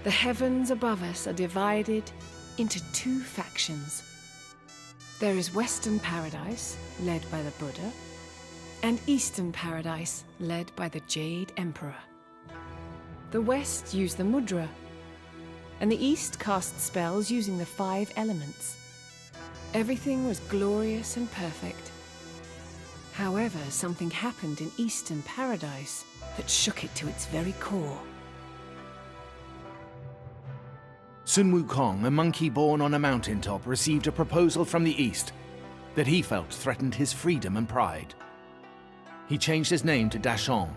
The heavens above us are divided into two factions. There is Western Paradise, led by the Buddha, and Eastern Paradise, led by the Jade Emperor. The West use the mudra, and the East cast spells using the 5 elements. Everything was glorious and perfect. However, something happened in Eastern Paradise that shook it to its very core. Sun Wukong, a monkey born on a mountaintop, received a proposal from the East that he felt threatened his freedom and pride. He changed his name to Dashong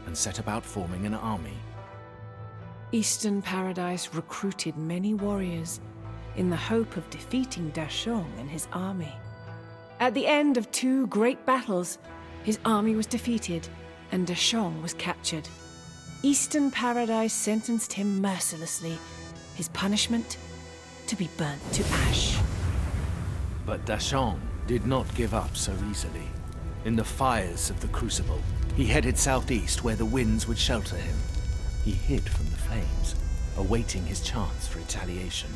and set about forming an army. Eastern Paradise recruited many warriors in the hope of defeating Dashong and his army. At the end of 2 great battles, his army was defeated and Dashong was captured. Eastern Paradise sentenced him mercilessly. His punishment, to be burnt to ash. But Dashong did not give up so easily. In the fires of the Crucible, he headed southeast where the winds would shelter him. He hid from the flames, awaiting his chance for retaliation.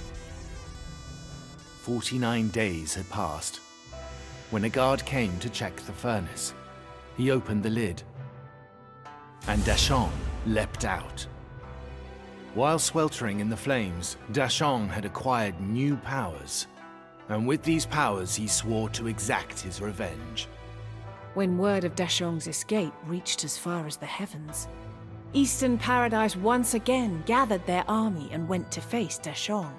49 days had passed. When a guard came to check the furnace, he opened the lid, and Dashong leapt out. While sweltering in the flames, Dashong had acquired new powers, and with these powers he swore to exact his revenge. When word of Dashong's escape reached as far as the heavens, Eastern Paradise once again gathered their army and went to face Dashong.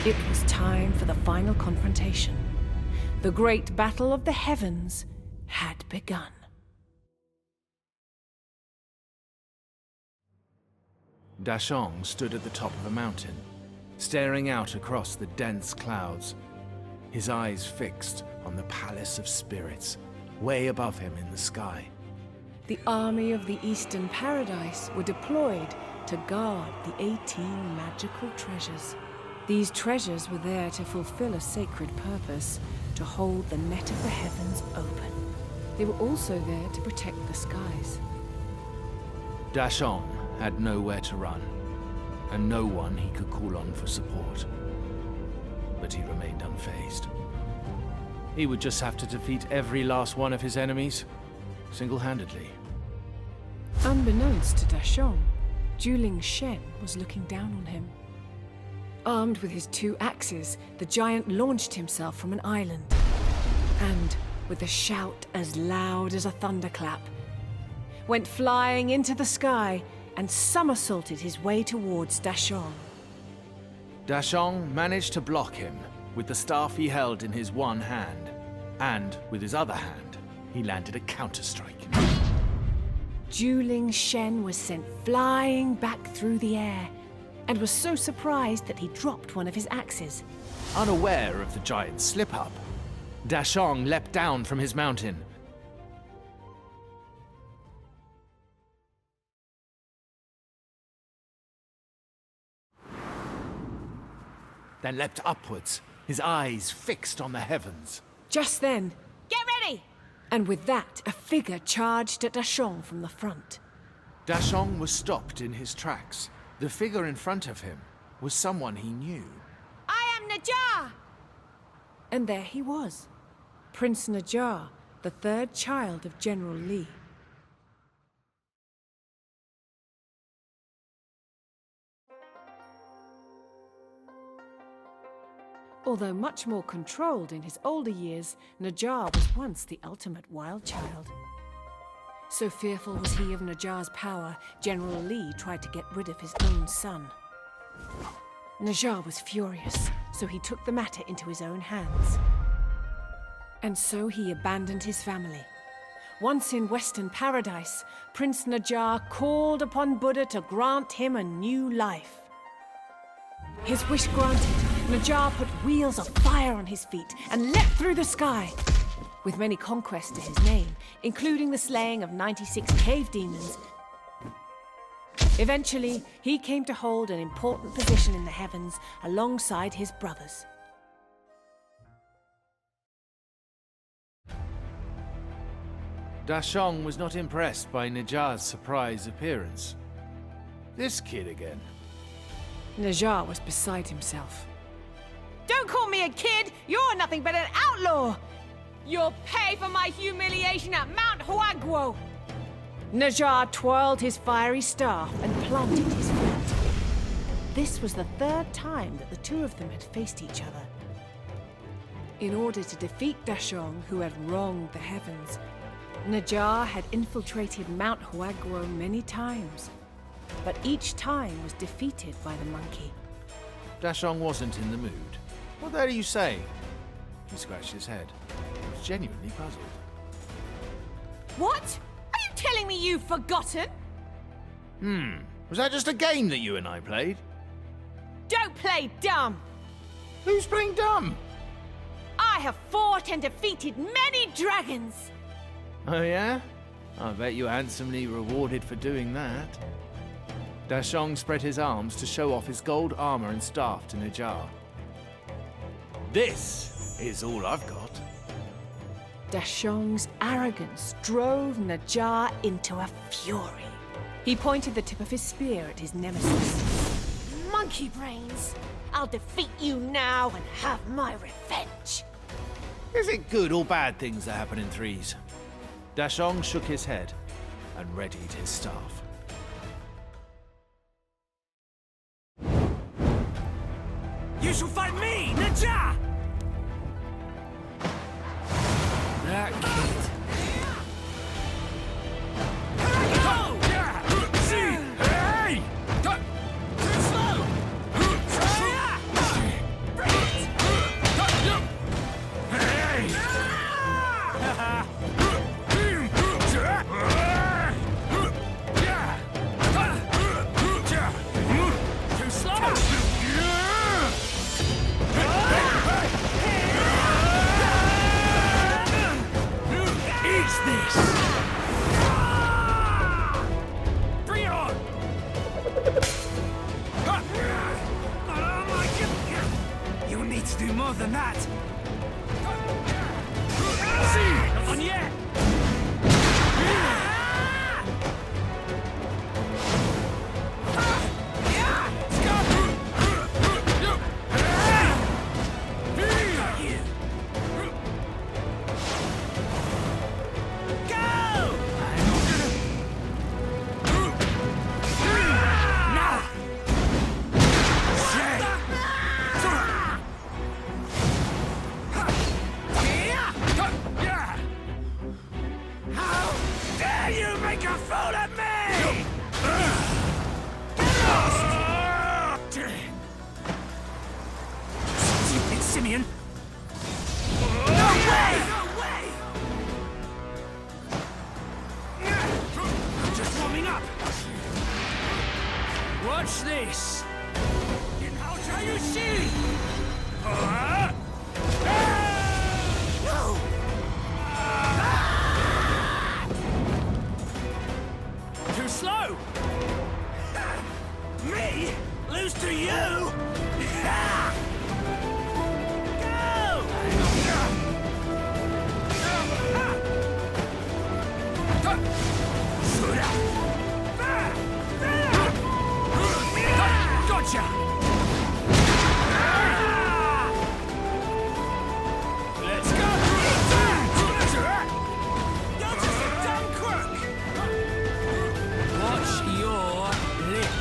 It was time for the final confrontation. The great battle of the heavens had begun. Dashong stood at the top of a mountain, staring out across the dense clouds, his eyes fixed on the Palace of Spirits, way above him in the sky. The army of the Eastern Paradise were deployed to guard the 18 magical treasures. These treasures were there to fulfill a sacred purpose, to hold the net of the heavens open. They were also there to protect the skies. Dashong had nowhere to run, and no one he could call on for support. But he remained unfazed. He would just have to defeat every last one of his enemies, single-handedly. Unbeknownst to Dashong, Juling Shen was looking down on him. Armed with his 2 axes, the giant launched himself from an island, and, with a shout as loud as a thunderclap, went flying into the sky and somersaulted his way towards Dashong. Dashong managed to block him with the staff he held in his one hand, and with his other hand, he landed a counterstrike. Juling Shen was sent flying back through the air, and was so surprised that he dropped one of his axes. Unaware of the giant's slip-up, Dashong leapt down from his mountain. Then leapt upwards, his eyes fixed on the heavens. Just then, "Get ready!" And with that, a figure charged at Dashong from the front. Dashong was stopped in his tracks. The figure in front of him was someone he knew. "I am Nezha!" And there he was, Prince Nezha, the 3rd child of General Li. Although much more controlled in his older years, Nezha was once the ultimate wild child. So fearful was he of Nezha's power, General Li tried to get rid of his own son. Nezha was furious, so he took the matter into his own hands. And so he abandoned his family. Once in Western Paradise, Prince Nezha called upon Buddha to grant him a new life. His wish granted, Nezha put wheels of fire on his feet and leapt through the sky. With many conquests to his name, including the slaying of 96 cave demons, eventually he came to hold an important position in the heavens alongside his brothers. Dashong was not impressed by Nezha's surprise appearance. This kid again. Nezha was beside himself. Don't call me a kid! You're nothing but an outlaw! You'll pay for my humiliation at Mount Huaguo! Nezha twirled his fiery staff and planted his foot. This was the third time that the two of them had faced each other. In order to defeat Dashong, who had wronged the heavens, Nezha had infiltrated Mount Huaguo many times, but each time was defeated by the monkey. Dashong wasn't in the mood. What the hell are you saying? He scratched his head. He was genuinely puzzled. What? Are you telling me you've forgotten? Was that just a game that you and I played? Don't play dumb! Who's playing dumb? I have fought and defeated many dragons! Oh yeah? I bet you were handsomely rewarded for doing that. Dashong spread his arms to show off his gold armor and staff to Nezha. This is all I've got. Dashong's arrogance drove Nezha into a fury. He pointed the tip of his spear at his nemesis. Monkey brains! I'll defeat you now and have my revenge! Is it good or bad things that happen in threes? Dashong shook his head and readied his staff. You shall fight me, Nezha! That kid. Do more than that! See! Not on yet! Simeon! No way! I'm just warming up! Watch this! How you see? Too slow! Me? Lose to you? Gotcha! Let's go! You're just a dumb crook! Watch your lip.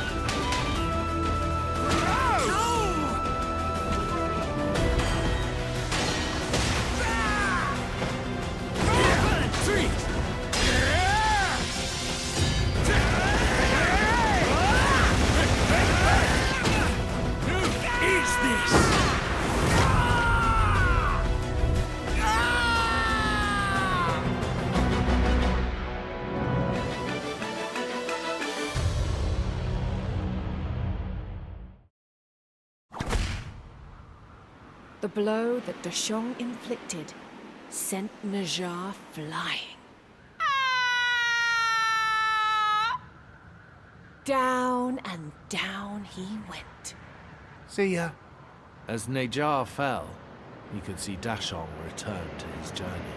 The blow that Dashong inflicted sent Nezha flying. Down and down he went. See ya. As Nezha fell, he could see Dashong return to his journey.